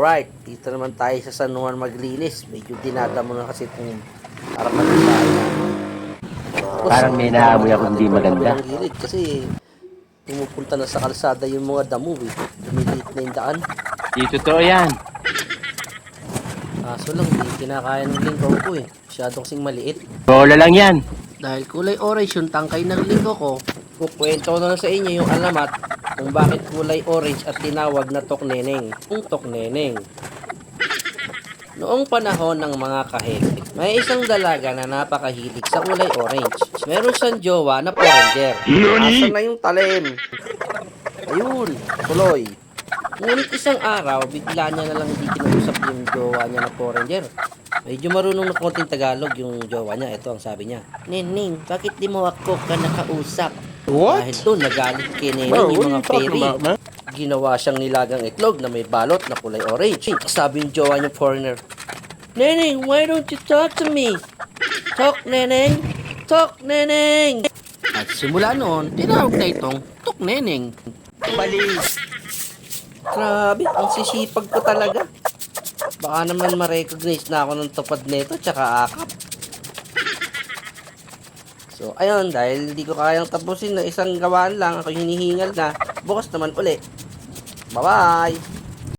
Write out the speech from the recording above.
Alright, dito naman tayo sa San Juan maglinis. Medyo dinadamo na kasi itong harapan ng bahay namin. Parang may naamoy ako hindi maganda. Gilid kasi pumupunta na sa kalsada yung mga damo eh. Lumiliit na yung daan. Di totoo yan. Kaso lang, hindi kinakaya ng linggo ko eh. Masyado kasing maliit. Bola lang yan. Dahil kulay orange yung tangkay ng linggo ko, kukwento ko na lang sa inyo yung alamat kung bakit kulay orange at tinawag na tokneneng. Ang tokneneng. Noong panahon ng mga kahig, may isang dalaga na napakahilig sa kulay orange. Meron siyang jowa na Power Ranger. Asan na yung talim? Ayun, tuloy. Ngunit isang araw, bigla niya na lang hindi kinausap yung jowa niya na Power Ranger. Medyo marunong na konting Tagalog yung jowa niya. Ito ang sabi niya. Neneng, bakit di mo ako ka nakausap? What? Dahil doon, nagalit kay Neneng Bro, what yung are mga you talking fairy. about, man? Ginawa siyang nilagang itlog na may balot na kulay orange. Sabi yung jowa niya foreigner, Neneng, why don't you talk to me? Talk, Neneng! Talk, Neneng! At simula noon, tinawag na itong Tok Neneng. Bali. Grabe, ang sisipag ko talaga. Baka naman ma-recognize na ako ng tupad nito tsaka akap. So, ayun, dahil hindi ko kayang tapusin na isang gawaan lang, ako hinihingal na, bukas naman uli. Bye-bye!